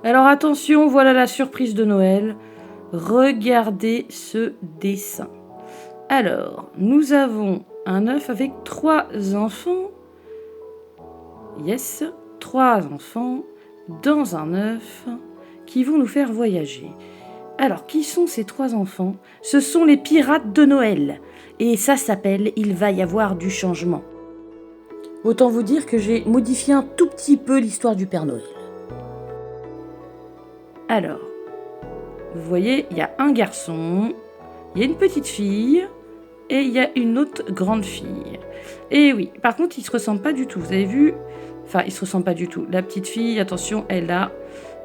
Alors attention, voilà la surprise de Noël. Regardez ce dessin. Alors, nous avons un œuf avec 3 enfants. Yes, 3 enfants dans un œuf qui vont nous faire voyager. Alors, qui sont ces 3 enfants? Ce sont les pirates de Noël. Et ça s'appelle « Il va y avoir du changement ». Autant vous dire que j'ai modifié un tout petit peu l'histoire du Père Noël. Alors, vous voyez, il y a un garçon, il y a une petite fille et il y a une autre grande fille. Et oui, par contre, ils ne se ressemblent pas du tout. Vous avez vu? Enfin, ils ne se ressemblent pas du tout. La petite fille, attention, elle a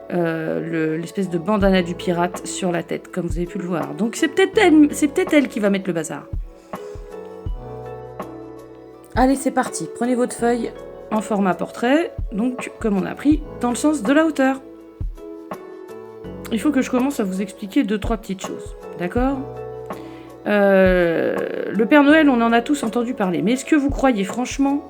l'espèce de bandana du pirate sur la tête, comme vous avez pu le voir. Donc c'est peut-être elle qui va mettre le bazar. Allez, c'est parti. Prenez votre feuille en format portrait, donc comme on a pris, dans le sens de la hauteur. Il faut que je commence à vous expliquer 2-3 petites choses, d'accord ? Le Père Noël, on en a tous entendu parler, mais est-ce que vous croyez franchement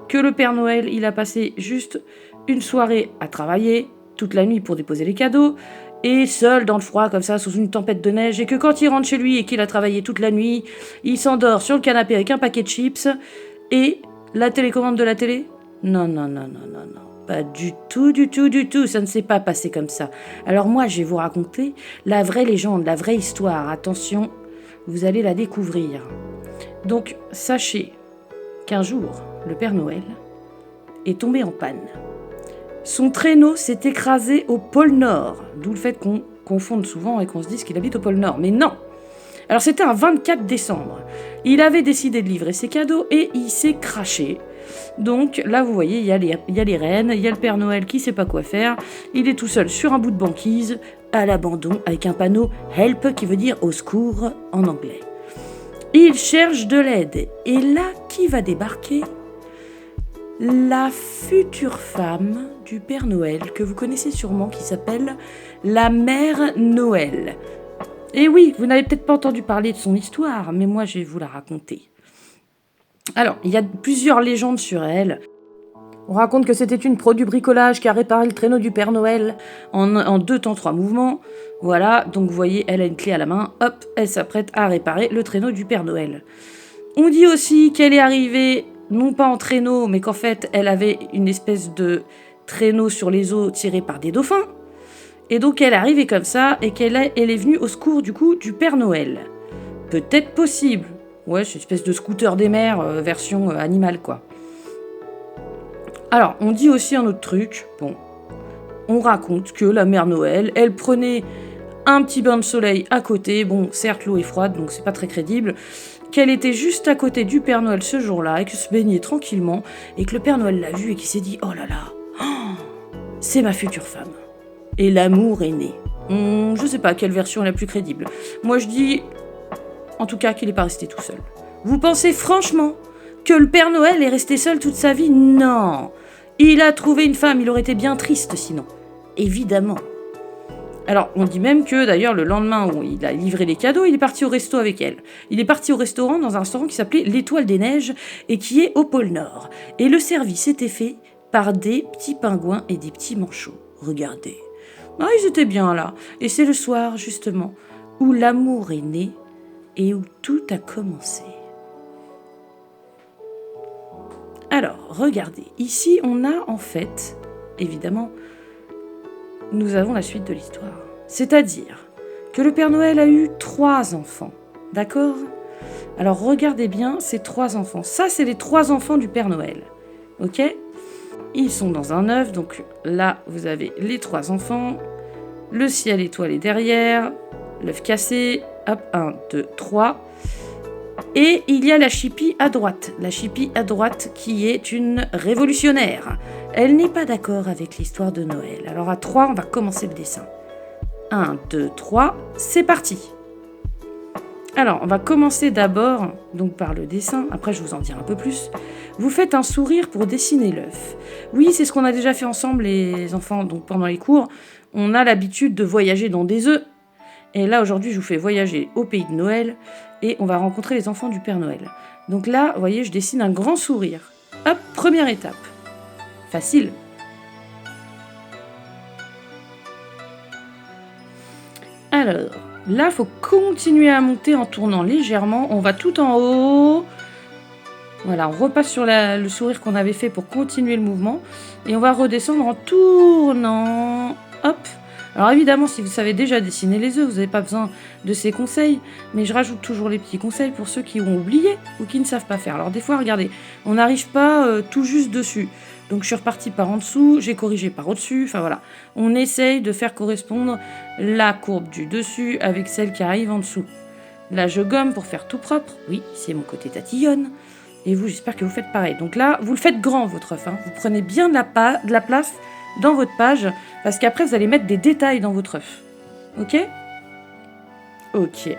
que le Père Noël, il a passé juste une soirée à travailler, toute la nuit pour déposer les cadeaux, et seul dans le froid comme ça, sous une tempête de neige, et que quand il rentre chez lui et qu'il a travaillé toute la nuit, il s'endort sur le canapé avec un paquet de chips, et la télécommande de la télé ? Non. Pas du tout, ça ne s'est pas passé comme ça. Alors moi, je vais vous raconter la vraie légende, la vraie histoire. Attention, vous allez la découvrir. Donc, sachez qu'un jour, le Père Noël est tombé en panne. Son traîneau s'est écrasé au pôle Nord, d'où le fait qu'on confonde souvent et qu'on se dise qu'il habite au pôle Nord. Mais non! Alors c'était un 24 décembre. Il avait décidé de livrer ses cadeaux et il s'est craché. Donc là, vous voyez, il y a les reines, il y a le Père Noël qui sait pas quoi faire. Il est tout seul sur un bout de banquise, à l'abandon, avec un panneau « Help » qui veut dire « au secours » en anglais. Il cherche de l'aide. Et là, qui va débarquer ? La future femme du Père Noël, que vous connaissez sûrement, qui s'appelle la Mère Noël. Et oui, vous n'avez peut-être pas entendu parler de son histoire, mais moi je vais vous la raconter. Alors, il y a plusieurs légendes sur elle. On raconte que c'était une pro du bricolage qui a réparé le traîneau du Père Noël en 2 temps 3 mouvements. Voilà, donc vous voyez, elle a une clé à la main, hop, elle s'apprête à réparer le traîneau du Père Noël. On dit aussi qu'elle est arrivée, non pas en traîneau, mais qu'en fait, elle avait une espèce de traîneau sur les eaux tiré par des dauphins. Et donc elle est arrivée comme ça, et qu'elle est venue au secours du coup du Père Noël. Peut-être possible. Ouais, c'est une espèce de scooter des mers, version animale quoi. Alors, on dit aussi un autre truc. Bon, on raconte que la Mère Noël, elle prenait un petit bain de soleil à côté. Bon, certes, l'eau est froide, donc c'est pas très crédible. Qu'elle était juste à côté du Père Noël ce jour-là, et que se baignait tranquillement, et que le Père Noël l'a vue et qu'il s'est dit « Oh là là, c'est ma future femme ». Et l'amour est né. Je sais pas quelle version est la plus crédible. Moi, je dis, en tout cas, qu'il n'est pas resté tout seul. Vous pensez franchement que le Père Noël est resté seul toute sa vie ? Non. Il a trouvé une femme, il aurait été bien triste sinon. Évidemment. Alors, on dit même que, d'ailleurs, le lendemain où il a livré les cadeaux, il est parti au resto avec elle. Il est parti au restaurant, dans un restaurant qui s'appelait l'Étoile des Neiges, et qui est au pôle Nord. Et le service était fait par des petits pingouins et des petits manchots. Regardez. Ah, ils étaient bien là. Et c'est le soir, justement, où l'amour est né et où tout a commencé. Alors, regardez. Ici, on a en fait, évidemment, nous avons la suite de l'histoire. C'est-à-dire que le Père Noël a eu 3 enfants. D'accord ? Alors, regardez bien ces 3 enfants. Ça, c'est les 3 enfants du Père Noël. Ok ? Ils sont dans un œuf, donc là, vous avez les 3 enfants. Le ciel étoilé derrière, l'œuf cassé, hop, 1, 2, 3. Et il y a la chipie à droite. La chipie à droite qui est une révolutionnaire. Elle n'est pas d'accord avec l'histoire de Noël. Alors à 3, on va commencer le dessin. 1, 2, 3, c'est parti. Alors, on va commencer d'abord donc par le dessin. Après, je vous en dirai un peu plus. Vous faites un sourire pour dessiner l'œuf. Oui, c'est ce qu'on a déjà fait ensemble, les enfants, donc pendant les cours. On a l'habitude de voyager dans des œufs. Et là, aujourd'hui, je vous fais voyager au pays de Noël. Et on va rencontrer les enfants du Père Noël. Donc là, vous voyez, je dessine un grand sourire. Hop, première étape. Facile. Alors, là, faut continuer à monter en tournant légèrement. On va tout en haut. Voilà, on repasse sur le sourire qu'on avait fait pour continuer le mouvement. Et on va redescendre en tournant. Hop. Alors évidemment, si vous savez déjà dessiner les œufs, vous n'avez pas besoin de ces conseils. Mais je rajoute toujours les petits conseils pour ceux qui ont oublié ou qui ne savent pas faire. Alors des fois, regardez, on n'arrive pas tout juste dessus. Donc je suis repartie par en dessous, j'ai corrigé par au-dessus. Enfin voilà, on essaye de faire correspondre la courbe du dessus avec celle qui arrive en dessous. Là, je gomme pour faire tout propre. Oui, c'est mon côté tatillonne. Et vous, j'espère que vous faites pareil. Donc là, vous le faites grand, votre œuf. Vous prenez bien de la place dans votre page, parce qu'après, vous allez mettre des détails dans votre œuf. Ok ? Ok.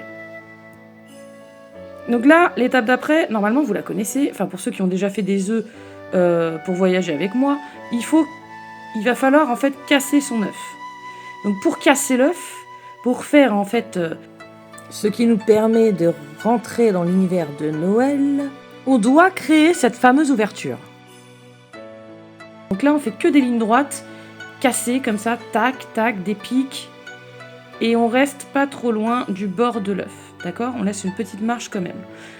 Donc là, l'étape d'après, normalement, vous la connaissez. Enfin, pour ceux qui ont déjà fait des œufs pour voyager avec moi, il va falloir, en fait, casser son œuf. Donc pour casser l'œuf, pour faire, en fait, ce qui nous permet de rentrer dans l'univers de Noël, on doit créer cette fameuse ouverture. Donc là, on fait que des lignes droites, cassées comme ça, tac, tac, des pics. Et on reste pas trop loin du bord de l'œuf, d'accord ? On laisse une petite marge quand même.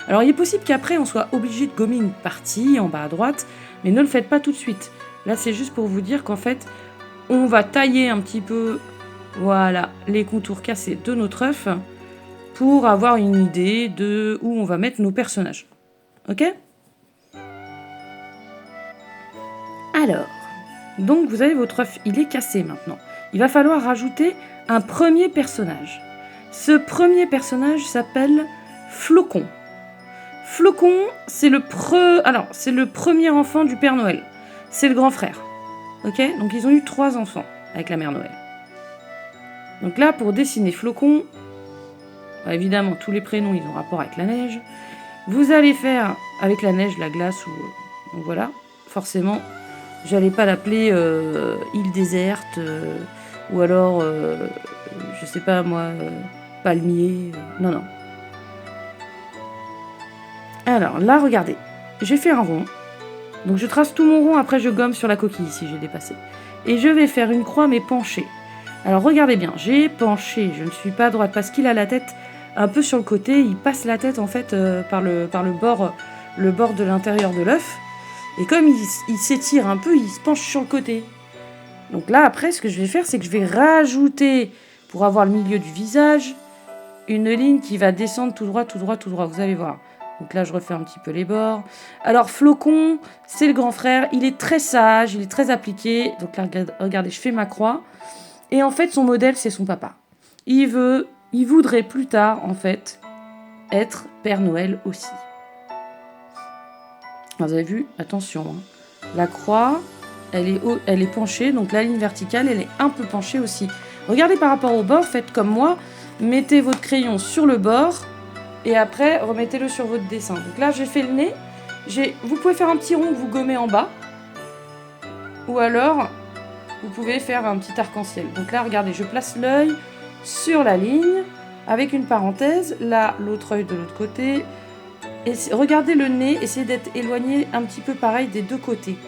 Alors il est possible qu'après, on soit obligé de gommer une partie en bas à droite, mais ne le faites pas tout de suite. Là, c'est juste pour vous dire qu'en fait, on va tailler un petit peu, voilà, les contours cassés de notre œuf pour avoir une idée de où on va mettre nos personnages. Ok ? Alors, donc vous avez votre œuf, il est cassé maintenant. Il va falloir rajouter un premier personnage. Ce premier personnage s'appelle Flocon. Flocon, c'est le premier enfant du Père Noël. C'est le grand frère. Ok ? Donc ils ont eu 3 enfants avec la mère Noël. Donc là, pour dessiner Flocon, évidemment, tous les prénoms, ils ont rapport avec la neige. Vous allez faire avec la neige, la glace, ou voilà, forcément, j'allais pas l'appeler île déserte, ou alors, je sais pas moi, palmier, non. Alors là, regardez, j'ai fait un rond, donc je trace tout mon rond, après je gomme sur la coquille si j'ai dépassé. Et je vais faire une croix mais penchée. Alors regardez bien, j'ai penché, je ne suis pas droite, parce qu'il a la tête un peu sur le côté, il passe la tête en fait par le bord de l'intérieur de l'œuf. Et comme il s'étire un peu, il se penche sur le côté. Donc là, après, ce que je vais faire, c'est que je vais rajouter, pour avoir le milieu du visage, une ligne qui va descendre tout droit. Vous allez voir. Donc là, je refais un petit peu les bords. Alors, Flocon, c'est le grand frère. Il est très sage, il est très appliqué. Donc là, regardez, je fais ma croix. Et en fait, son modèle, c'est son papa. Il voudrait plus tard, en fait, être Père Noël aussi. Vous avez vu, attention, la croix, elle est penchée, donc la ligne verticale, elle est un peu penchée aussi. Regardez par rapport au bord, faites comme moi, mettez votre crayon sur le bord, et après, remettez-le sur votre dessin. Donc là, j'ai fait le nez, vous pouvez faire un petit rond que vous gommez en bas, ou alors, vous pouvez faire un petit arc-en-ciel. Donc là, regardez, je place l'œil sur la ligne, avec une parenthèse, là, l'autre œil de l'autre côté. Et regardez le nez, essayez d'être éloigné un petit peu pareil des deux côtés.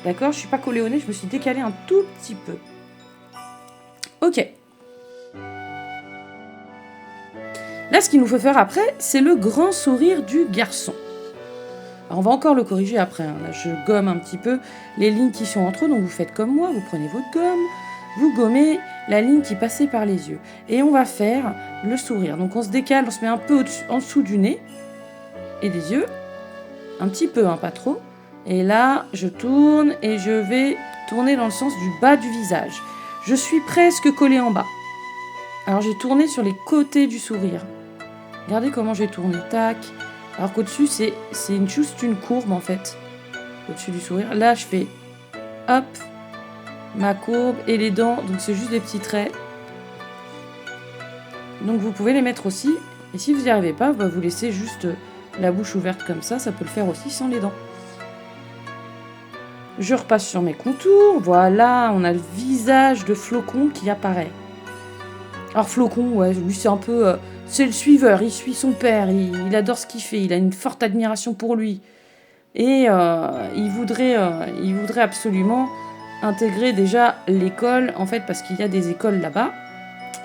D'accord ? Je ne suis pas collée au nez, je me suis décalée un tout petit peu. Ok. Là, ce qu'il nous faut faire après, c'est le grand sourire du garçon. Alors, on va encore le corriger après. Là, je gomme un petit peu les lignes qui sont entre eux. Donc, vous faites comme moi, vous prenez votre gomme, vous gommez la ligne qui passait par les yeux. Et on va faire le sourire. Donc, on se décale, on se met un peu en dessous du nez. Et des yeux, un petit peu, pas trop. Et là, je tourne et je vais tourner dans le sens du bas du visage. Je suis presque collée en bas. Alors j'ai tourné sur les côtés du sourire. Regardez comment j'ai tourné, tac. Alors qu'au-dessus, c'est juste une courbe en fait, au-dessus du sourire. Là, je fais, hop, ma courbe et les dents, donc c'est juste des petits traits. Donc vous pouvez les mettre aussi. Et si vous n'y arrivez pas, vous laissez juste la bouche ouverte comme ça peut le faire aussi sans les dents. Je repasse sur mes contours, voilà, on a le visage de Flocon qui apparaît. Alors Flocon, ouais, lui c'est un peu... c'est le suiveur, il suit son père, il adore ce qu'il fait, il a une forte admiration pour lui. Et il voudrait absolument intégrer déjà l'école, en fait, parce qu'il y a des écoles là-bas.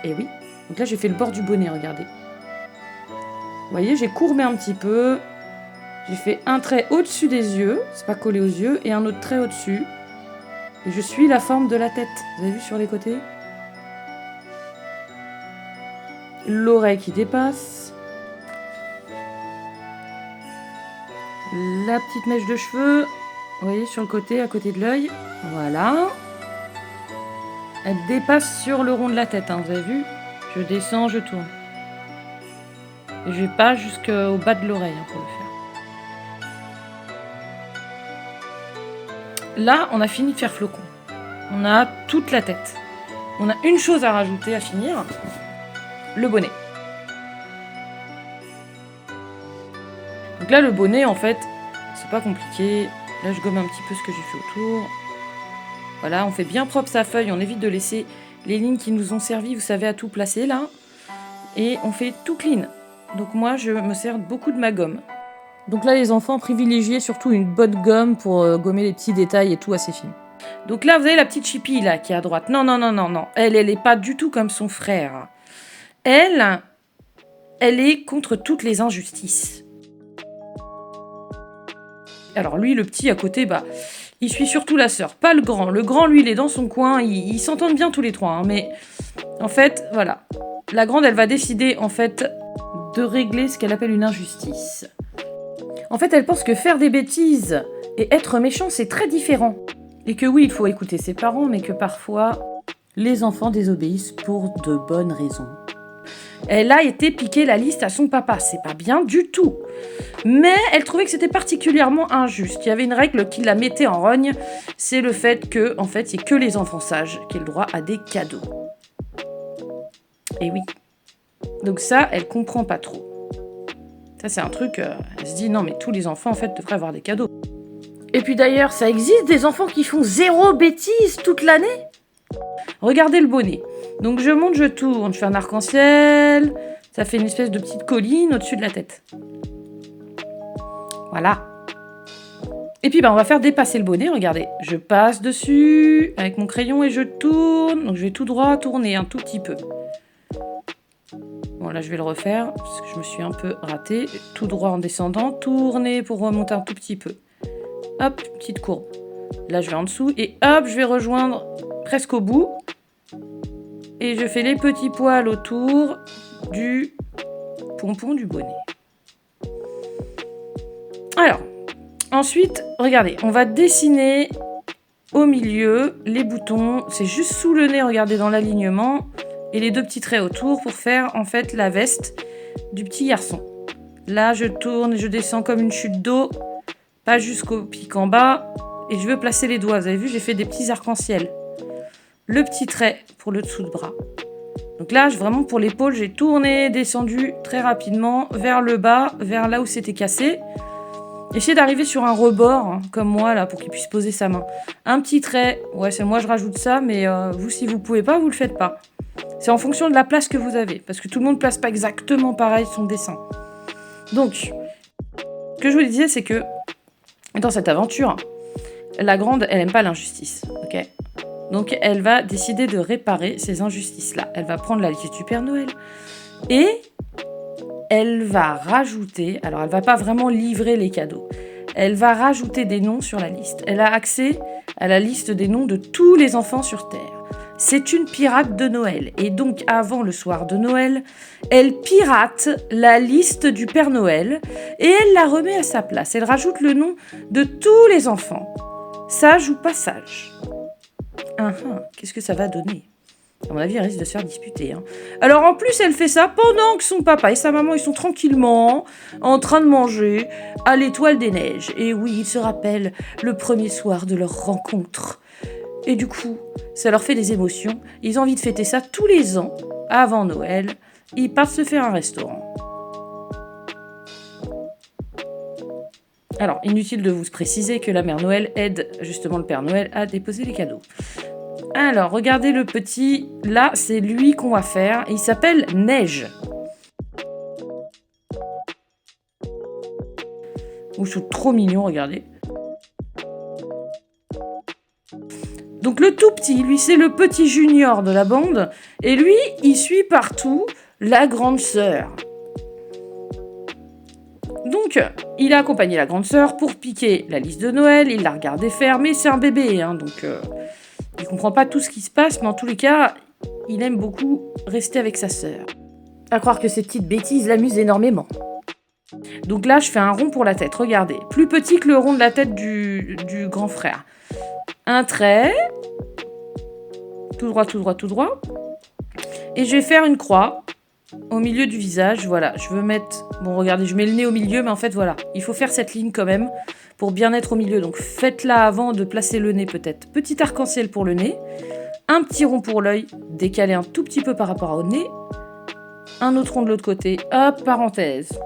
Et oui, Donc là, j'ai fait le bord du bonnet, regardez. Vous voyez, j'ai courbé un petit peu. J'ai fait un trait au-dessus des yeux, c'est pas collé aux yeux, et un autre trait au-dessus. Et je suis la forme de la tête. Vous avez vu sur les côtés? L'oreille qui dépasse. La petite mèche de cheveux. Vous voyez, sur le côté, à côté de l'œil. Voilà. Elle dépasse sur le rond de la tête, hein, vous avez vu? Je descends, je tourne. Et je vais pas jusqu'au bas de l'oreille hein, pour le faire. Là, on a fini de faire flocon. On a toute la tête. On a une chose à rajouter à finir. Le bonnet. Donc là, le bonnet, en fait, c'est pas compliqué. Là, je gomme un petit peu ce que j'ai fait autour. Voilà, on fait bien propre sa feuille. On évite de laisser les lignes qui nous ont servi, vous savez, à tout placer, là. Et on fait tout clean. Donc moi, je me sers beaucoup de ma gomme. Donc là, les enfants, privilégiez surtout une bonne gomme pour gommer les petits détails et tout assez fin. Donc là, vous avez la petite Chippy, là, qui est à droite. Non, non, non, non, non. Elle est pas du tout comme son frère. Elle est contre toutes les injustices. Alors lui, le petit à côté, bah, il suit surtout la sœur, pas le grand. Le grand, lui, il est dans son coin. Ils s'entendent bien tous les trois, hein, mais en fait, voilà. La grande, elle va décider, en fait, de régler ce qu'elle appelle une injustice. En fait, elle pense que faire des bêtises et être méchant, c'est très différent. Et que oui, il faut écouter ses parents, mais que parfois, les enfants désobéissent pour de bonnes raisons. Elle a été piquer la liste à son papa, c'est pas bien du tout. Mais elle trouvait que c'était particulièrement injuste. Il y avait une règle qui la mettait en rogne, c'est le fait que, en fait, c'est que les enfants sages qui aient le droit à des cadeaux. Et oui. Donc ça, elle comprend pas trop. Ça, c'est un truc, elle se dit, non, mais tous les enfants, en fait, devraient avoir des cadeaux. Et puis d'ailleurs, ça existe des enfants qui font 0 bêtises toute l'année. Regardez le bonnet. Donc je monte, je tourne, je fais un arc-en-ciel. Ça fait une espèce de petite colline au-dessus de la tête. Voilà. Et puis on va faire dépasser le bonnet, regardez. Je passe dessus avec mon crayon et je tourne. Donc je vais tout droit tourner un tout petit peu. Bon là je vais le refaire parce que je me suis un peu ratée. Tout droit en descendant, tourner pour remonter un tout petit peu. Hop, petite courbe. Là je vais en dessous et hop, je vais rejoindre presque au bout. Et je fais les petits poils autour du pompon du bonnet. Alors, ensuite, regardez, on va dessiner au milieu les boutons. C'est juste sous le nez, regardez, dans l'alignement. Et les deux petits traits autour pour faire, en fait, la veste du petit garçon. Là, je tourne et je descends comme une chute d'eau. Pas jusqu'au pic en bas. Et je veux placer les doigts. Vous avez vu, j'ai fait des petits arcs-en-ciel. Le petit trait pour le dessous de bras. Donc là, vraiment pour l'épaule, j'ai tourné, descendu très rapidement vers le bas, vers là où c'était cassé. Essayez d'arriver sur un rebord, hein, comme moi, là, pour qu'il puisse poser sa main. Un petit trait, ouais, c'est moi je rajoute ça, mais vous, si vous pouvez pas, vous le faites pas. C'est en fonction de la place que vous avez, parce que tout le monde place pas exactement pareil son dessin. Donc, ce que je vous disais, c'est que dans cette aventure, la grande, elle aime pas l'injustice, ok ? Donc, elle va décider de réparer ces injustices-là. Elle va prendre la liste du Père Noël et elle va rajouter... Alors, elle va pas vraiment livrer les cadeaux. Elle va rajouter des noms sur la liste. Elle a accès à la liste des noms de tous les enfants sur Terre. C'est une pirate de Noël. Et donc, avant le soir de Noël, elle pirate la liste du Père Noël et elle la remet à sa place. Elle rajoute le nom de tous les enfants. Sage ou pas sage. Qu'est-ce que ça va donner ? À mon avis, elle risque de se faire disputer. Hein. Alors en plus, elle fait ça pendant que son papa et sa maman, ils sont tranquillement en train de manger à l'étoile des neiges. Et oui, ils se rappellent le premier soir de leur rencontre. Et du coup, ça leur fait des émotions. Ils ont envie de fêter ça tous les ans, avant Noël. Ils partent se faire un restaurant. Alors, inutile de vous préciser que la mère Noël aide justement le Père Noël à déposer les cadeaux. Alors, regardez le petit. Là, c'est lui qu'on va faire. Il s'appelle Neige. Ils sont trop mignons, regardez. Donc le tout petit, lui, c'est le petit junior de la bande. Et lui, il suit partout la grande sœur. Donc, il a accompagné la grande sœur pour piquer la liste de Noël. Il l'a regardé faire, mais c'est un bébé, hein, donc il comprend pas tout ce qui se passe. Mais en tous les cas, il aime beaucoup rester avec sa sœur. À croire que ces petites bêtises l'amusent énormément. Donc là, je fais un rond pour la tête. Regardez, plus petit que le rond de la tête du grand frère. Un trait. Tout droit, tout droit, tout droit. Et je vais faire une croix au milieu du visage. Voilà, je veux mettre... Bon, regardez, je mets le nez au milieu, mais en fait, voilà. Il faut faire cette ligne quand même pour bien être au milieu. Donc, faites-la avant de placer le nez, peut-être. Petit arc-en-ciel pour le nez. Un petit rond pour l'œil, décalé un tout petit peu par rapport au nez. Un autre rond de l'autre côté. Hop, parenthèse.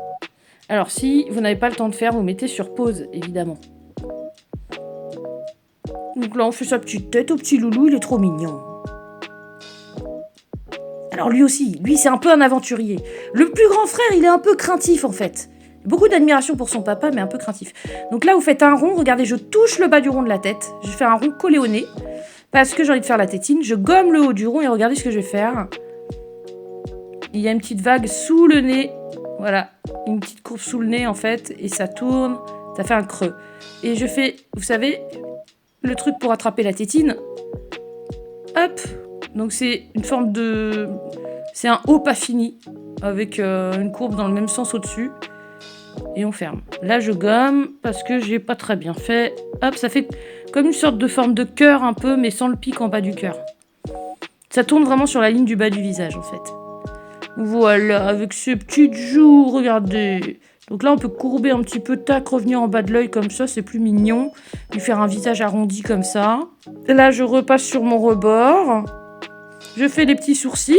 Alors, si vous n'avez pas le temps de faire, vous mettez sur pause, évidemment. Donc là, on fait sa petite tête au petit loulou, il est trop mignon. Alors lui aussi, lui c'est un peu un aventurier. Le plus grand frère, il est un peu craintif en fait. Beaucoup d'admiration pour son papa, mais un peu craintif. Donc là, vous faites un rond, regardez, je touche le bas du rond de la tête. Je fais un rond collé au nez, parce que j'ai envie de faire la tétine. Je gomme le haut du rond et regardez ce que je vais faire. Il y a une petite vague sous le nez. Voilà, une petite courbe sous le nez en fait, et ça tourne, ça fait un creux. Et je fais, vous savez, le truc pour attraper la tétine. Hop. Donc c'est une forme de... C'est un haut pas fini, avec une courbe dans le même sens au-dessus. Et on ferme. Là, je gomme, parce que j'ai pas très bien fait. Hop, ça fait comme une sorte de forme de cœur un peu, mais sans le pic en bas du cœur. Ça tourne vraiment sur la ligne du bas du visage, en fait. Voilà, avec ces petites joues, regardez. Donc là, on peut courber un petit peu, tac, revenir en bas de l'œil comme ça, c'est plus mignon. Lui faire un visage arrondi comme ça. Là, je repasse sur mon rebord. Je fais des petits sourcils.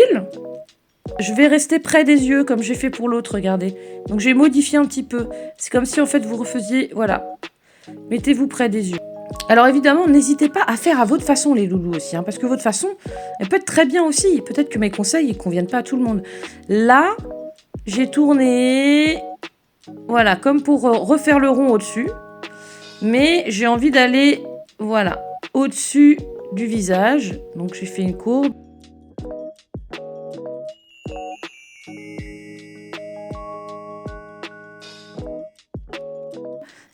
Je vais rester près des yeux, comme j'ai fait pour l'autre, regardez. Donc j'ai modifié un petit peu. C'est comme si, en fait, vous refaisiez... Voilà. Mettez-vous près des yeux. Alors évidemment, n'hésitez pas à faire à votre façon, les loulous aussi. Hein, parce que votre façon, elle peut être très bien aussi. Peut-être que mes conseils ne conviennent pas à tout le monde. Là, j'ai tourné... Voilà, comme pour refaire le rond au-dessus. Mais j'ai envie d'aller, voilà, au-dessus du visage. Donc j'ai fait une courbe.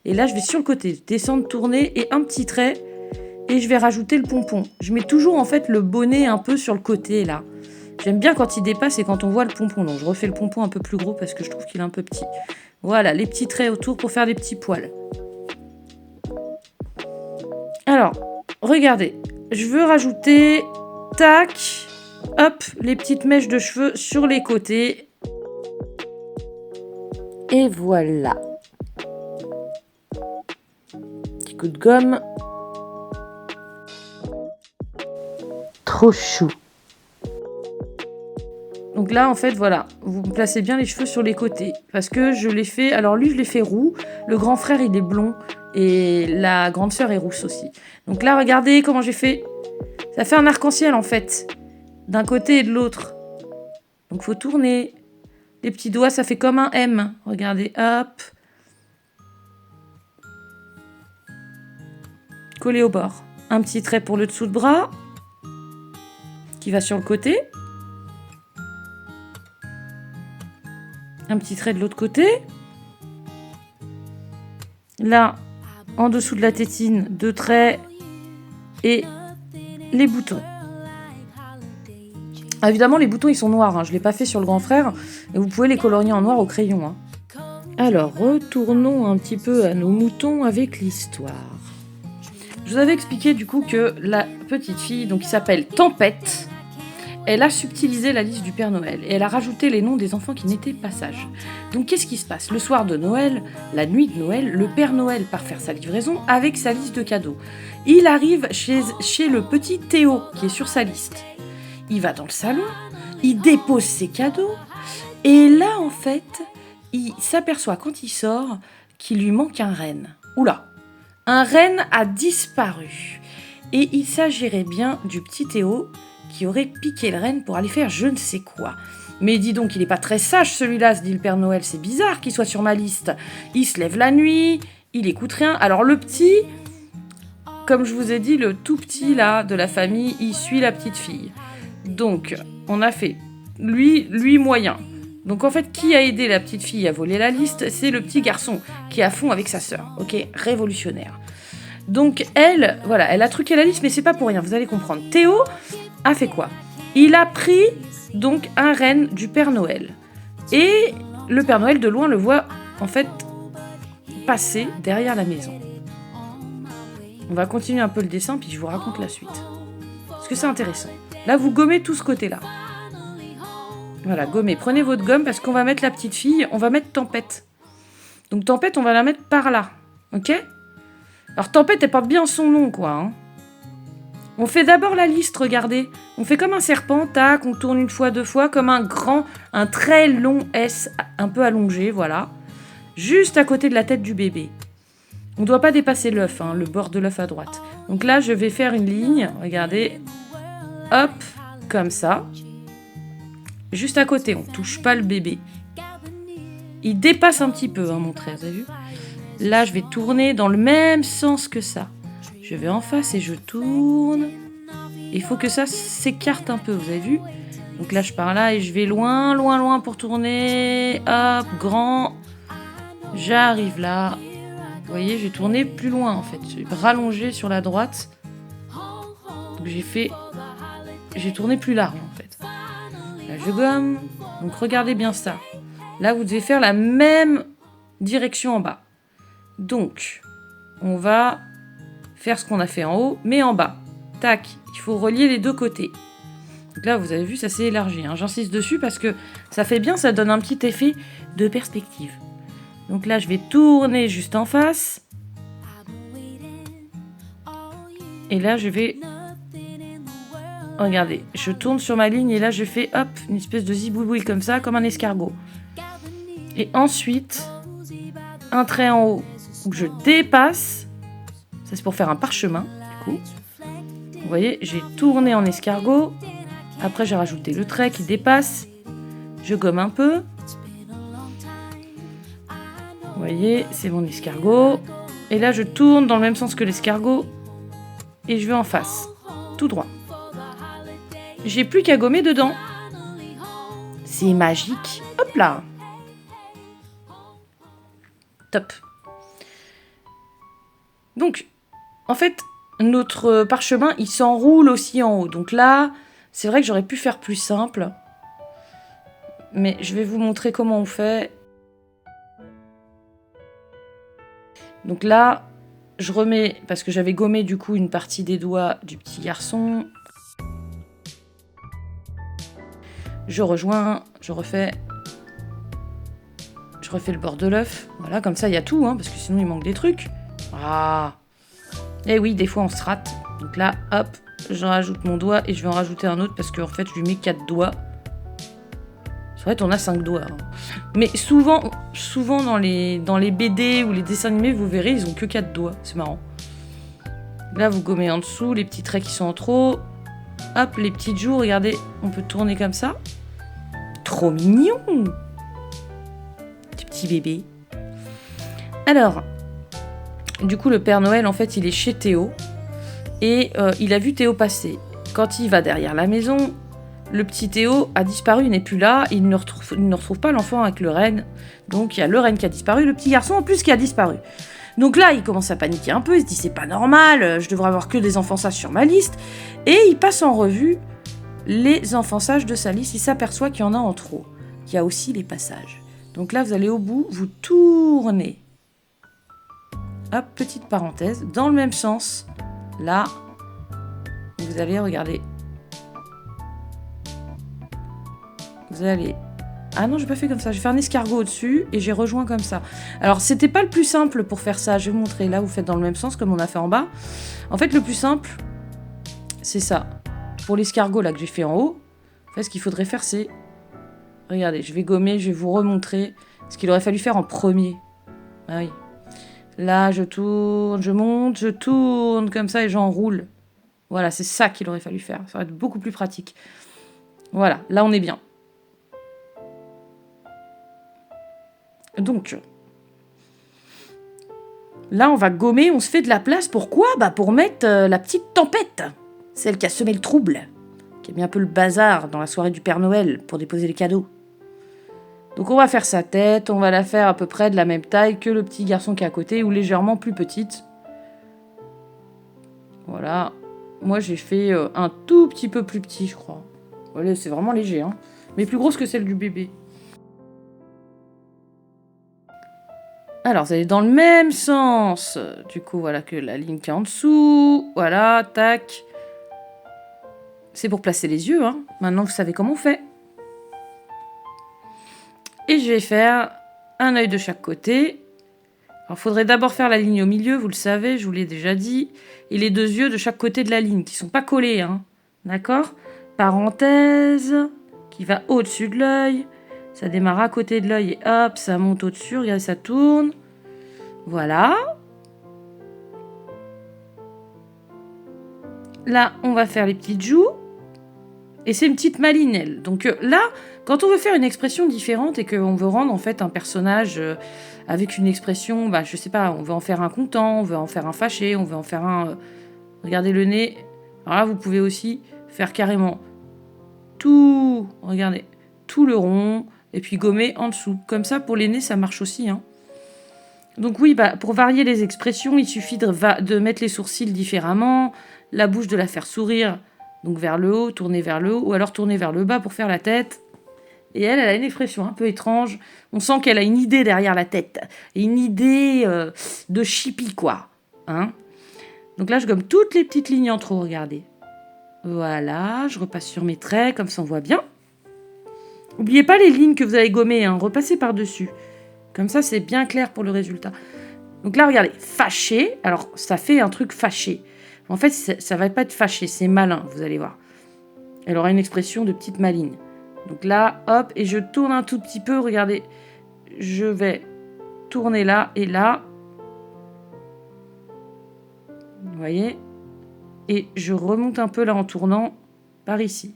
Et là, je vais sur le côté, descendre, tourner et un petit trait. Et je vais rajouter le pompon. Je mets toujours en fait le bonnet un peu sur le côté là. J'aime bien quand il dépasse et quand on voit le pompon. Donc je refais le pompon un peu plus gros parce que je trouve qu'il est un peu petit. Voilà, les petits traits autour pour faire des petits poils. Alors, regardez. Je veux rajouter, tac, hop, les petites mèches de cheveux sur les côtés. Et voilà. Petit coup de gomme. Trop chou. Donc là, en fait, voilà, vous placez bien les cheveux sur les côtés. Parce que je l'ai fait... Alors lui, je l'ai fait roux. Le grand frère, il est blond. Et la grande sœur est rousse aussi. Donc là, regardez comment j'ai fait. Ça fait un arc-en-ciel, en fait. D'un côté et de l'autre. Donc, faut tourner. Les petits doigts, ça fait comme un M. Regardez, hop. Collé au bord. Un petit trait pour le dessous de bras. Qui va sur le côté. Un petit trait de l'autre côté. Là, en dessous de la tétine, 2 traits et les boutons. Ah, évidemment, les boutons, ils sont noirs. Hein. Je ne l'ai pas fait sur le grand frère. Et vous pouvez les colorier en noir au crayon. Hein. Alors, retournons un petit peu à nos moutons avec l'histoire. Je vous avais expliqué du coup que la petite fille, donc qui s'appelle Tempête, elle a subtilisé la liste du Père Noël et elle a rajouté les noms des enfants qui n'étaient pas sages. Donc qu'est-ce qui se passe? Le soir de Noël, la nuit de Noël, le Père Noël part faire sa livraison avec sa liste de cadeaux. Il arrive chez le petit Théo qui est sur sa liste. Il va dans le salon, il dépose ses cadeaux et là en fait, il s'aperçoit quand il sort qu'il lui manque un renne. Oula, un renne a disparu et il s'agirait bien du petit Théo qui aurait piqué le renne pour aller faire je ne sais quoi. Mais dis donc, il n'est pas très sage celui-là, se dit le Père Noël, c'est bizarre qu'il soit sur ma liste. Il se lève la nuit, il écoute rien. Alors le petit, comme je vous ai dit, le tout petit là de la famille, il suit la petite fille. Donc, on a fait lui moyen. Donc en fait, qui a aidé la petite fille à voler la liste? C'est le petit garçon qui est à fond avec sa sœur. Ok, révolutionnaire. Donc elle, voilà, elle a truqué la liste, mais c'est pas pour rien, vous allez comprendre. Théo a fait quoi? Il a pris donc un renne du Père Noël. Et le Père Noël de loin le voit en fait passer derrière la maison. On va continuer un peu le dessin, puis je vous raconte la suite. Parce que c'est intéressant. Là, vous gommez tout ce côté-là. Voilà, gommez. Prenez votre gomme parce qu'on va mettre la petite fille, on va mettre Tempête. Donc Tempête, on va la mettre par là. Ok? Alors Tempête, elle porte bien son nom, quoi. Hein. On fait d'abord la liste, regardez. On fait comme un serpent, tac, on tourne une fois, deux fois, comme un très long S, un peu allongé, voilà. Juste à côté de la tête du bébé. On ne doit pas dépasser l'œuf, hein, le bord de l'œuf à droite. Donc là, je vais faire une ligne, regardez. Hop, comme ça. Juste à côté, on touche pas le bébé. Il dépasse un petit peu, hein, mon trait, vous avez vu? Là, je vais tourner dans le même sens que ça. Je vais en face et je tourne. Il faut que ça s'écarte un peu, vous avez vu? Donc là, je pars là et je vais loin, loin, loin pour tourner. Hop, grand. J'arrive là. Vous voyez, j'ai tourné plus loin, en fait. J'ai rallongé sur la droite. Donc j'ai tourné plus large, en fait. Là, je gomme. Donc regardez bien ça. Là, vous devez faire la même direction en bas. Donc, on va faire ce qu'on a fait en haut, mais en bas. Tac, il faut relier les deux côtés. Donc là, vous avez vu, ça s'est élargi. Hein. J'insiste dessus parce que ça fait bien, ça donne un petit effet de perspective. Donc là, je vais tourner juste en face. Et là, je vais... Regardez, je tourne sur ma ligne et là, je fais, hop, une espèce de zibouiboui comme ça, comme un escargot. Et ensuite, un trait en haut où je dépasse. Ça, c'est pour faire un parchemin, du coup. Vous voyez, j'ai tourné en escargot. Après, j'ai rajouté le trait qui dépasse. Je gomme un peu. Vous voyez, c'est mon escargot. Et là, je tourne dans le même sens que l'escargot. Et je vais en face. Tout droit. J'ai plus qu'à gommer dedans. C'est magique. Hop là. Top. Donc, en fait, notre parchemin, il s'enroule aussi en haut. Donc là, c'est vrai que j'aurais pu faire plus simple. Mais je vais vous montrer comment on fait. Donc là, je remets, parce que j'avais gommé du coup une partie des doigts du petit garçon. Je rejoins, je refais le bord de l'œuf. Voilà, comme ça, il y a tout, hein, parce que sinon, il manque des trucs. Ah. Et oui, des fois, on se rate. Donc là, hop, je rajoute mon doigt et je vais en rajouter un autre parce qu'en fait, je lui mets 4 doigts. En fait, on a 5 doigts. Hein. Mais souvent dans les BD ou les dessins animés, vous verrez, ils ont que 4 doigts. C'est marrant. Là, vous gommez en dessous les petits traits qui sont en trop. Hop, les petites joues, regardez, on peut tourner comme ça. Trop mignon! Petit bébé. Alors, du coup, le Père Noël, en fait, il est chez Théo. Et il a vu Théo passer. Quand il va derrière la maison, le petit Théo a disparu, il n'est plus là. Il ne retrouve pas l'enfant avec le renne. Donc, il y a le renne qui a disparu, le petit garçon en plus qui a disparu. Donc là, il commence à paniquer un peu. Il se dit, c'est pas normal, je devrais avoir que des enfants sages sur ma liste. Et il passe en revue les enfants sages de sa liste. Il s'aperçoit qu'il y en a en trop. Il y a aussi les passages. Donc là, vous allez au bout, vous tournez. Hop, petite parenthèse, dans le même sens. Là, vous allez regarder. Vous allez... Ah non, j'ai pas fait comme ça. J'ai fait un escargot au-dessus et j'ai rejoint comme ça. Alors, c'était pas le plus simple pour faire ça. Je vais vous montrer. Là, vous faites dans le même sens comme on a fait en bas. En fait, le plus simple, c'est ça. Pour l'escargot là que j'ai fait en haut, en fait, ce qu'il faudrait faire, c'est... Regardez, je vais gommer, je vais vous remontrer ce qu'il aurait fallu faire en premier. Ah oui. Là, je tourne, je monte, je tourne comme ça et j'enroule. Voilà, c'est ça qu'il aurait fallu faire. Ça va être beaucoup plus pratique. Voilà, là, on est bien. Donc, Là, on va gommer, on se fait de la place. Pourquoi ? Pour mettre la petite tempête. Celle qui a semé le trouble. Qui a mis un peu le bazar dans la soirée du Père Noël pour déposer les cadeaux. Donc on va faire sa tête, on va la faire à peu près de la même taille que le petit garçon qui est à côté, ou légèrement plus petite. Voilà. Moi j'ai fait un tout petit peu plus petit, je crois. Voilà, c'est vraiment léger, hein. Mais plus grosse que celle du bébé. Alors, vous allez dans le même sens. Du coup, voilà que la ligne qui est en dessous. Voilà, tac. C'est pour placer les yeux, hein. Maintenant, vous savez comment on fait. Et je vais faire un œil de chaque côté. Alors, il faudrait d'abord faire la ligne au milieu, vous le savez, je vous l'ai déjà dit. Et les 2 yeux de chaque côté de la ligne, qui ne sont pas collés, hein. D'accord ? Parenthèse, qui va au-dessus de l'œil. Ça démarre à côté de l'œil et hop, ça monte au-dessus. Regardez, ça tourne. Voilà. Là, on va faire les petites joues. Et c'est une petite malinelle. Donc là, quand on veut faire une expression différente et qu'on veut rendre en fait un personnage avec une expression, je sais pas, on veut en faire un content, on veut en faire un fâché, on veut en faire un... regardez le nez. Alors là, vous pouvez aussi faire carrément tout, regardez, tout le rond, et puis gommer en dessous. Comme ça, pour les nez, ça marche aussi, hein. Donc oui, pour varier les expressions, il suffit de mettre les sourcils différemment, la bouche de la faire sourire, donc vers le haut, tourner vers le haut, ou alors tourner vers le bas pour faire la tête. Et elle a une expression un peu étrange. On sent qu'elle a une idée derrière la tête. Une idée de chippie, quoi. Hein ? Donc là, je gomme toutes les petites lignes en trop, regardez. Voilà, je repasse sur mes traits, comme ça on voit bien. N'oubliez pas les lignes que vous avez gommées, hein, repassez par-dessus. Comme ça, c'est bien clair pour le résultat. Donc là, regardez, fâché. Alors, ça fait un truc fâché. En fait, ça va pas être fâché, c'est malin, vous allez voir. Elle aura une expression de petite maligne. Donc là, hop, et je tourne un tout petit peu, regardez. Je vais tourner là et là. Vous voyez ? Et je remonte un peu là en tournant par ici.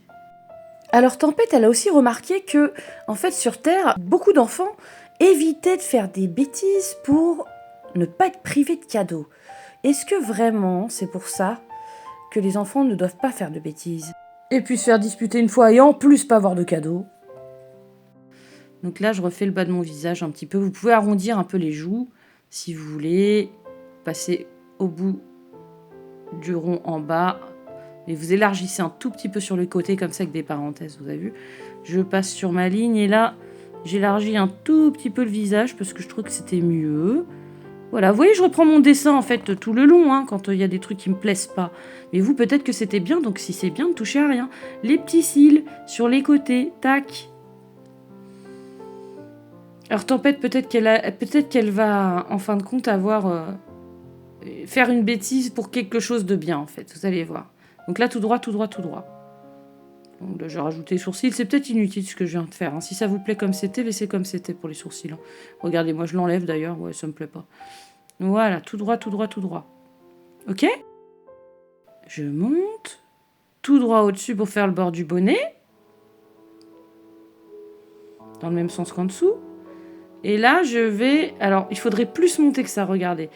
Alors Tempête, elle a aussi remarqué que, en fait, sur Terre, beaucoup d'enfants évitaient de faire des bêtises pour ne pas être privés de cadeaux. Est-ce que vraiment c'est pour ça que les enfants ne doivent pas faire de bêtises ? Et puis se faire disputer une fois et en plus pas avoir de cadeaux. Donc là, je refais le bas de mon visage un petit peu. Vous pouvez arrondir un peu les joues si vous voulez. Passer au bout du rond en bas. Mais vous élargissez un tout petit peu sur le côté comme ça avec des parenthèses, vous avez vu ? Je passe sur ma ligne et là, j'élargis un tout petit peu le visage parce que je trouve que c'était mieux. Voilà, vous voyez, je reprends mon dessin en fait tout le long, hein, quand il y a des trucs qui me plaisent pas. Mais vous, peut-être que c'était bien, donc si c'est bien, ne touchez à rien. Les petits cils sur les côtés, tac. Alors Tempête, peut-être qu'elle va, en fin de compte, faire une bêtise pour quelque chose de bien, en fait. Vous allez voir. Donc là, tout droit, tout droit, tout droit. Donc là, j'ai rajouté les sourcils. C'est peut-être inutile ce que je viens de faire, hein. Si ça vous plaît comme c'était, laissez comme c'était pour les sourcils, hein. Regardez, moi je l'enlève d'ailleurs. Ouais, ça me plaît pas. Voilà, tout droit, tout droit, tout droit. Ok ? Je monte. Tout droit au-dessus pour faire le bord du bonnet. Dans le même sens qu'en dessous. Et là, je vais... Alors, il faudrait plus monter que ça, regardez.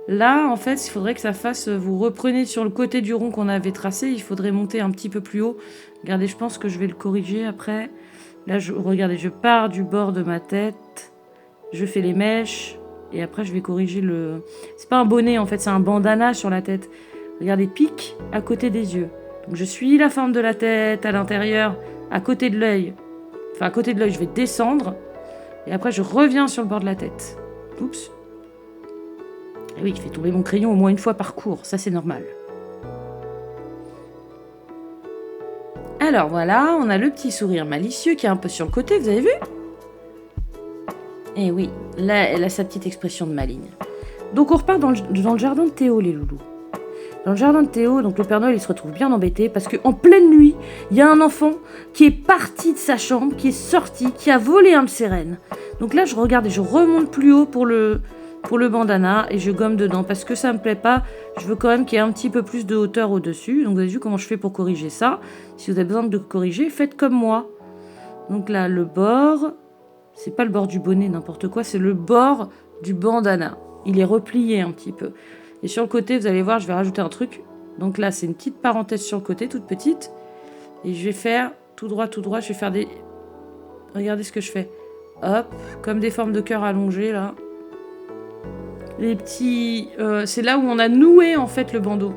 Là, en fait, il faudrait que ça fasse... Vous reprenez sur le côté du rond qu'on avait tracé. Il faudrait monter un petit peu plus haut. Regardez, je pense que je vais le corriger après. Là, regardez, je pars du bord de ma tête. Je fais les mèches. Et après, je vais corriger le... C'est pas un bonnet, en fait, c'est un bandana sur la tête. Regardez, pique à côté des yeux. Donc, je suis la forme de la tête à l'intérieur, à côté de l'œil. Enfin, à côté de l'œil, je vais descendre. Et après, je reviens sur le bord de la tête. Oups. Et oui, il fait tomber mon crayon au moins une fois par cours. Ça, c'est normal. Alors, voilà, on a le petit sourire malicieux qui est un peu sur le côté, vous avez vu ? Et oui, là, elle a sa petite expression de maligne. Donc, on repart dans le jardin de Théo, les loulous. Dans le jardin de Théo, donc le Père Noël, il se retrouve bien embêté parce qu'en pleine nuit, il y a un enfant qui est parti de sa chambre, qui est sorti, qui a volé un de ses rennes. Donc là, je regarde et je remonte plus haut pour le bandana et je gomme dedans parce que ça me plaît pas. Je veux quand même qu'il y ait un petit peu plus de hauteur au-dessus. Donc vous avez vu comment je fais pour corriger ça. Si vous avez besoin de corriger, faites comme moi. Donc là, le bord, c'est pas le bord du bonnet, n'importe quoi, c'est le bord du bandana. il est replié un petit peu. Et sur le côté, vous allez voir, je vais rajouter un truc. Donc là, c'est une petite parenthèse sur le côté, toute petite. Et je vais faire tout droit, je vais faire des... Regardez ce que je fais. Hop, comme des formes de cœur allongées, là. Les petits... c'est là où on a noué, en fait, le bandeau,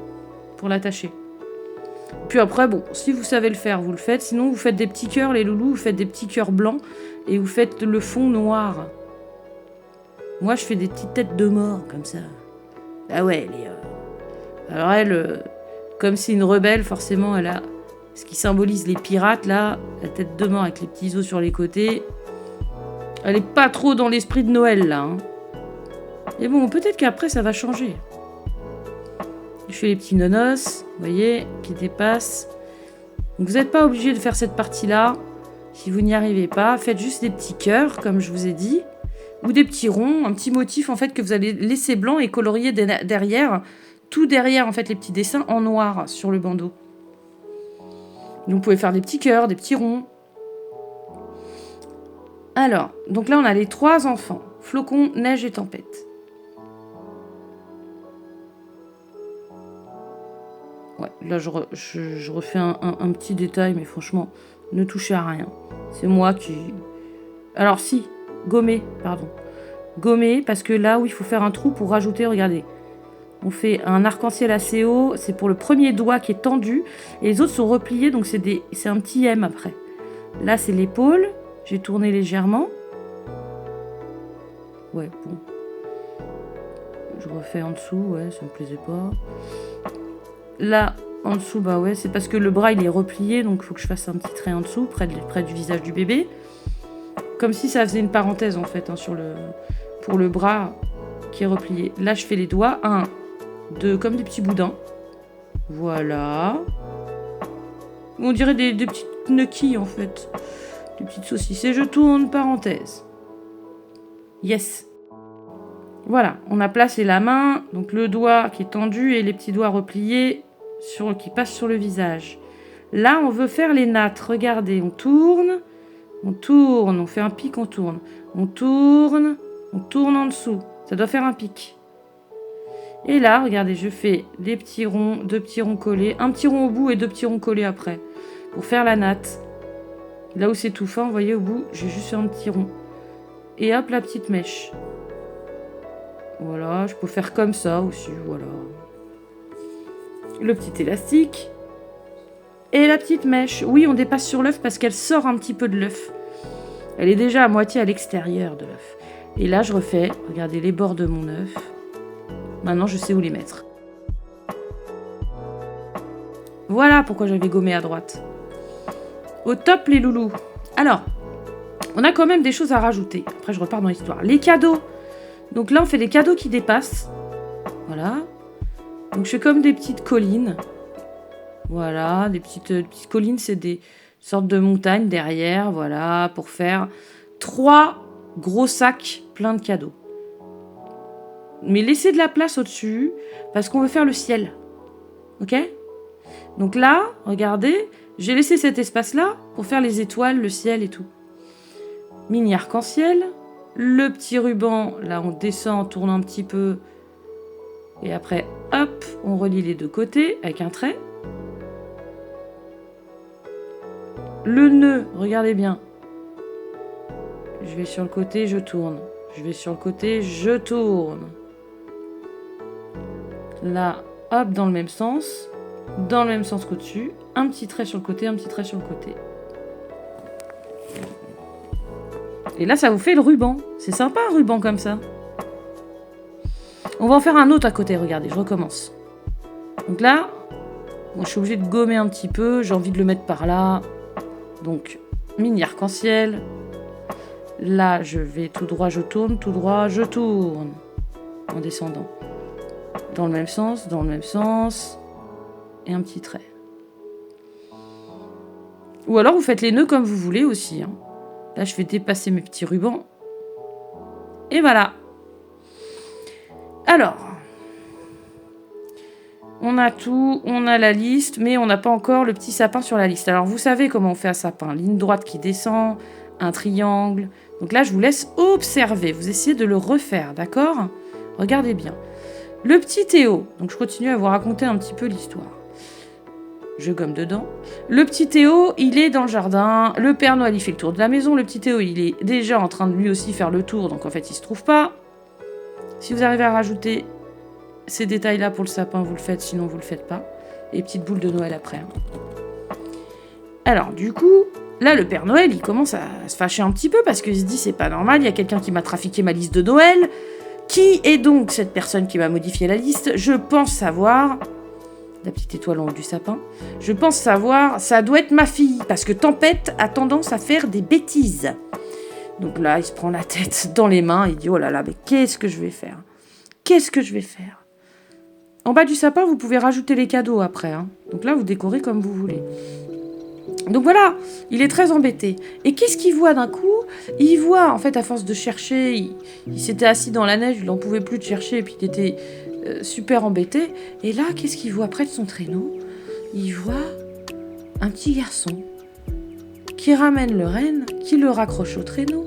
pour l'attacher. Puis après, bon, si vous savez le faire, vous le faites. Sinon, vous faites des petits cœurs, les loulous, vous faites des petits cœurs blancs. Et vous faites le fond noir. Moi, je fais des petites têtes de mort, comme ça. Ah ouais, alors elle, comme c'est une rebelle, forcément, elle a ce qui symbolise les pirates, là, la tête de mort avec les petits os sur les côtés. Elle est pas trop dans l'esprit de Noël, là. Hein. Et bon, peut-être qu'après, ça va changer. Je fais les petits nonos, vous voyez, qui dépassent. Donc, vous n'êtes pas obligé de faire cette partie-là. Si vous n'y arrivez pas, faites juste des petits cœurs, comme je vous ai dit. Ou des petits ronds, un petit motif en fait que vous allez laisser blanc et colorier derrière, tout derrière en fait les petits dessins en noir sur le bandeau. Donc, vous pouvez faire des petits cœurs, des petits ronds. Alors, donc là on a les 3 enfants, Flocon, Neige et Tempête. Ouais, là je refais un petit détail, mais franchement, ne touchez à rien. C'est moi qui... Alors si, gommer, pardon. Gommer, parce que là où il faut faire un trou pour rajouter, regardez. On fait un arc-en-ciel assez haut, c'est pour le premier doigt qui est tendu, et les autres sont repliés, donc c'est un petit M après. Là c'est l'épaule, j'ai tourné légèrement. Ouais, bon. Je refais en dessous, ouais, ça me plaisait pas. Là, en dessous, bah ouais, c'est parce que le bras il est replié, donc il faut que je fasse un petit trait en dessous, près du visage du bébé. Comme si ça faisait une parenthèse en fait, hein, pour le bras qui est replié. Là, je fais les doigts, 1, 2, comme des petits boudins. Voilà. On dirait des petites gnocchis en fait. Des petites saucisses. Et je tourne, parenthèse. Yes. Voilà, on a placé la main, donc le doigt qui est tendu et les petits doigts repliés qui passent sur le visage. Là, on veut faire les nattes. Regardez, on tourne, on fait un pic, on tourne en dessous. Ça doit faire un pic. Et là, regardez, je fais des petits ronds, 2 petits ronds collés, un petit rond au bout et 2 petits ronds collés après, pour faire la natte. Là où c'est tout fin, vous voyez, au bout, j'ai juste fait un petit rond. Et hop, la petite mèche. Voilà, je peux faire comme ça aussi, voilà. Le petit élastique. Et la petite mèche. Oui, on dépasse sur l'œuf parce qu'elle sort un petit peu de l'œuf. Elle est déjà à moitié à l'extérieur de l'œuf. Et là, je refais, regardez les bords de mon œuf. Maintenant, je sais où les mettre. Voilà pourquoi j'avais gommé à droite. Au top, les loulous. Alors, on a quand même des choses à rajouter. Après, je repars dans l'histoire. Les cadeaux. Donc là, on fait des cadeaux qui dépassent. Voilà. Donc, je fais comme des petites collines. Voilà, des petites collines, c'est des sortes de montagnes derrière. Voilà, pour faire 3 gros sacs pleins de cadeaux. Mais laissez de la place au-dessus, parce qu'on veut faire le ciel. Ok ? Donc là, regardez, j'ai laissé cet espace-là pour faire les étoiles, le ciel et tout. Mini arc-en-ciel. Le petit ruban, là, on descend, on tourne un petit peu. Et après, hop, on relie les 2 côtés avec un trait. Le nœud, regardez bien. Je vais sur le côté, je tourne. Je vais sur le côté, je tourne. Là, hop, dans le même sens qu'au-dessus. Un petit trait sur le côté, un petit trait sur le côté. Et là, ça vous fait le ruban. C'est sympa, un ruban comme ça. On va en faire un autre à côté, regardez, je recommence. Donc là, bon, je suis obligée de gommer un petit peu. J'ai envie de le mettre par là. Donc, mini arc-en-ciel. Là, je vais tout droit, je tourne, tout droit, je tourne. En descendant. Dans le même sens. Et un petit trait. Ou alors, vous faites les nœuds comme vous voulez aussi, hein. Là, je vais dépasser mes petits rubans. Et voilà. Alors, on a tout, on a la liste, mais on n'a pas encore le petit sapin sur la liste. Alors, vous savez comment on fait un sapin. Ligne droite qui descend, un triangle. Donc là, je vous laisse observer. Vous essayez de le refaire, d'accord ? Regardez bien. Le petit Théo, donc je continue à vous raconter un petit peu l'histoire. Je gomme dedans. Le petit Théo, il est dans le jardin. Le Père Noël, il fait le tour de la maison. Le petit Théo, il est déjà en train de lui aussi faire le tour, donc en fait, il se trouve pas. Si vous arrivez à rajouter ces détails-là pour le sapin, vous le faites, sinon vous le faites pas. Et petite boule de Noël après. Alors, du coup, là, le Père Noël, il commence à se fâcher un petit peu parce qu'il se dit, c'est pas normal, il y a quelqu'un qui m'a trafiqué ma liste de Noël. Qui est donc cette personne qui m'a modifié la liste? Je pense savoir... La petite étoile en haut du sapin. Je pense savoir, ça doit être ma fille, parce que Tempête a tendance à faire des bêtises. Donc là, il se prend la tête dans les mains, il dit, oh là là, mais qu'est-ce que je vais faire? Qu'est-ce que je vais faire? En bas du sapin, vous pouvez rajouter les cadeaux après. Hein. Donc là, vous décorez comme vous voulez. Donc voilà, il est très embêté. Et qu'est-ce qu'il voit d'un coup? Il voit, en fait, à force de chercher, il s'était assis dans la neige, il n'en pouvait plus de chercher, et puis il était super embêté. Et là, qu'est-ce qu'il voit près de son traîneau? Il voit un petit garçon qui ramène le renne, qui le raccroche au traîneau.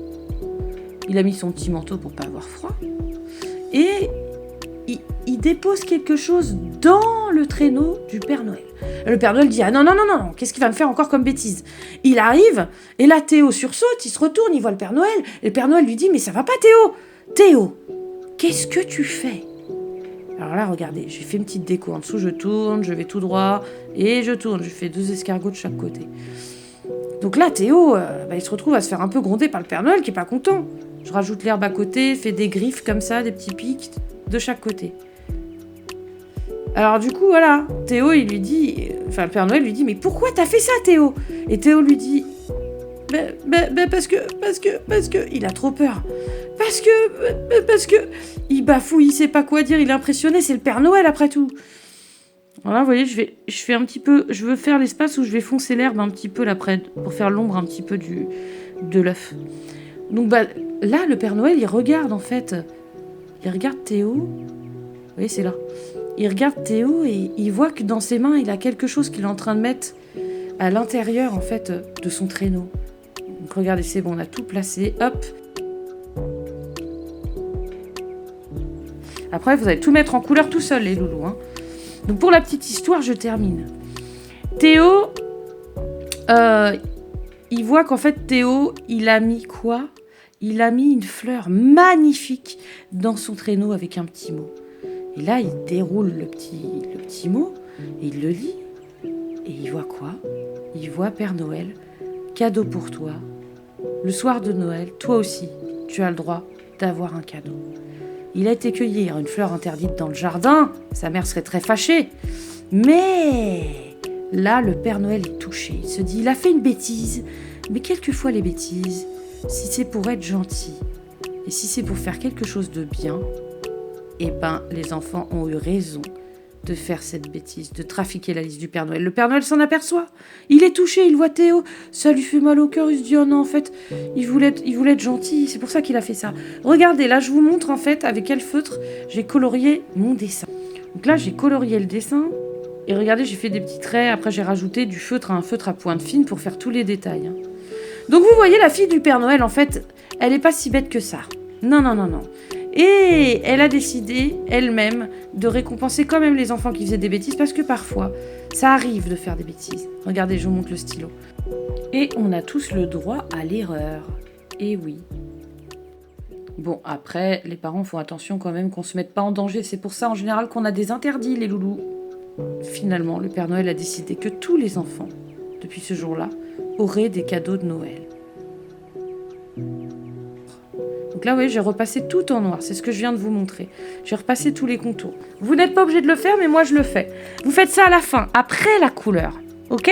Il a mis son petit manteau pour pas avoir froid. Et il dépose quelque chose dans le traîneau du Père Noël. Le Père Noël dit, ah non, non, non, non, qu'est-ce qu'il va me faire encore comme bêtise? Il arrive, et là Théo sursaute, il se retourne, il voit le Père Noël, et le Père Noël lui dit, mais ça va pas Théo? Théo, qu'est-ce que tu fais? Alors là, regardez, j'ai fait une petite déco en dessous, je tourne, je vais tout droit, et je tourne, je fais 2 escargots de chaque côté. Donc là, Théo, il se retrouve à se faire un peu gronder par le Père Noël qui est pas content. Je rajoute l'herbe à côté, fais des griffes comme ça, des petits pics de chaque côté. Alors du coup, voilà, Théo, il lui dit... Enfin, le Père Noël lui dit, mais pourquoi t'as fait ça, Théo? Et Théo lui dit, parce que... Il a trop peur. Parce que... Il bafouille, il sait pas quoi dire, il est impressionné, c'est le Père Noël après tout. Voilà, vous voyez, je fais un petit peu... Je veux faire l'espace où je vais foncer l'herbe un petit peu là près, pour faire l'ombre un petit peu de l'œuf. Donc là, le Père Noël, il regarde en fait... Il regarde Théo... Vous voyez, c'est là. Il regarde Théo et il voit que dans ses mains, il a quelque chose qu'il est en train de mettre à l'intérieur, en fait, de son traîneau. Donc regardez, c'est bon, on a tout placé. Hop. Après, vous allez tout mettre en couleur tout seul, les loulous. Hein. Donc pour la petite histoire, je termine. Théo, il voit qu'en fait, Théo, il a mis quoi? Il a mis une fleur magnifique dans son traîneau avec un petit mot. Et là, il déroule le petit mot, et il le lit, et il voit quoi? Il voit Père Noël, cadeau pour toi. Le soir de Noël, toi aussi, tu as le droit d'avoir un cadeau. Il a été cueillir une fleur interdite dans le jardin, sa mère serait très fâchée. Mais là, le Père Noël est touché, il se dit, il a fait une bêtise, mais quelquefois les bêtises, si c'est pour être gentil, et si c'est pour faire quelque chose de bien, eh ben, les enfants ont eu raison de faire cette bêtise, de trafiquer la liste du Père Noël. Le Père Noël s'en aperçoit. Il est touché, il voit Théo. Ça lui fait mal au cœur. Il se dit, oh non, en fait, il voulait être gentil. C'est pour ça qu'il a fait ça. Regardez, là, je vous montre, en fait, avec quel feutre j'ai colorié mon dessin. Donc là, j'ai colorié le dessin. Et regardez, j'ai fait des petits traits. Après, j'ai rajouté du feutre à un feutre à pointe fine pour faire tous les détails. Hein. Donc, vous voyez, la fille du Père Noël, en fait, elle n'est pas si bête que ça. Non, non, non, non. Et elle a décidé, elle-même, de récompenser quand même les enfants qui faisaient des bêtises, parce que parfois, ça arrive de faire des bêtises. Regardez, je vous montre le stylo. Et on a tous le droit à l'erreur. Et oui. Bon, après, les parents font attention quand même qu'on ne se mette pas en danger. C'est pour ça, en général, qu'on a des interdits, les loulous. Finalement, le Père Noël a décidé que tous les enfants, depuis ce jour-là, auraient des cadeaux de Noël. Donc là, vous voyez, j'ai repassé tout en noir. C'est ce que je viens de vous montrer. J'ai repassé tous les contours. Vous n'êtes pas obligé de le faire, mais moi, je le fais. Vous faites ça à la fin, après la couleur. OK?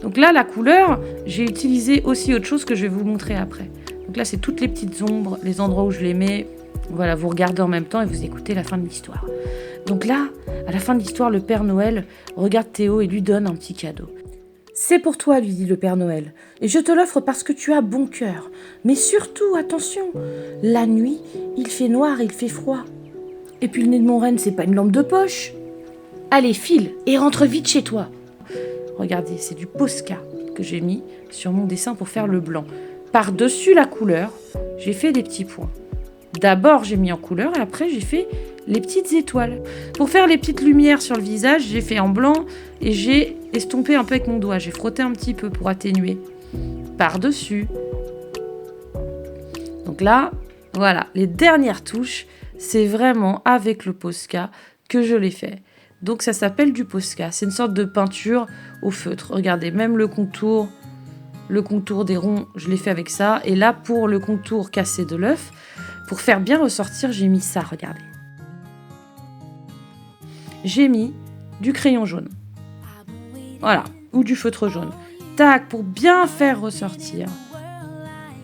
Donc là, la couleur, j'ai utilisé aussi autre chose que je vais vous montrer après. Donc là, c'est toutes les petites ombres, les endroits où je les mets. Voilà, vous regardez en même temps et vous écoutez la fin de l'histoire. Donc là, à la fin de l'histoire, le Père Noël regarde Théo et lui donne un petit cadeau. C'est pour toi, lui dit le Père Noël, et je te l'offre parce que tu as bon cœur. Mais surtout, attention, la nuit, il fait noir, il fait froid. Et puis le nez de mon renne, c'est pas une lampe de poche. Allez, file, et rentre vite chez toi. Regardez, c'est du Posca que j'ai mis sur mon dessin pour faire le blanc. Par-dessus la couleur, j'ai fait des petits points. D'abord, j'ai mis en couleur et après, j'ai fait les petites étoiles. Pour faire les petites lumières sur le visage, j'ai fait en blanc et j'ai estompé un peu avec mon doigt. J'ai frotté un petit peu pour atténuer. Par-dessus. Donc là, voilà, les dernières touches, c'est vraiment avec le Posca que je l'ai fait. Donc ça s'appelle du Posca. C'est une sorte de peinture au feutre. Regardez, même le contour des ronds, je l'ai fait avec ça. Et là, pour le contour cassé de l'œuf, pour faire bien ressortir, j'ai mis ça, regardez. J'ai mis du crayon jaune. Voilà, ou du feutre jaune. Tac, pour bien faire ressortir.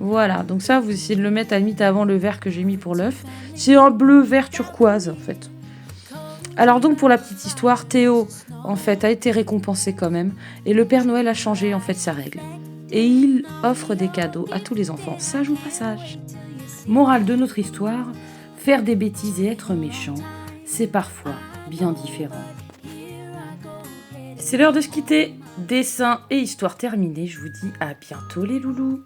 Voilà, donc ça, vous essayez de le mettre à la limite avant le vert que j'ai mis pour l'œuf. C'est un bleu vert turquoise, en fait. Alors donc, pour la petite histoire, Théo, en fait, a été récompensé quand même. Et le Père Noël a changé, en fait, sa règle. Et il offre des cadeaux à tous les enfants, sage ou pas sage. Morale de notre histoire, faire des bêtises et être méchant, c'est parfois bien différent. C'est l'heure de se quitter. Dessin et histoire terminée. Je vous dis à bientôt les loulous.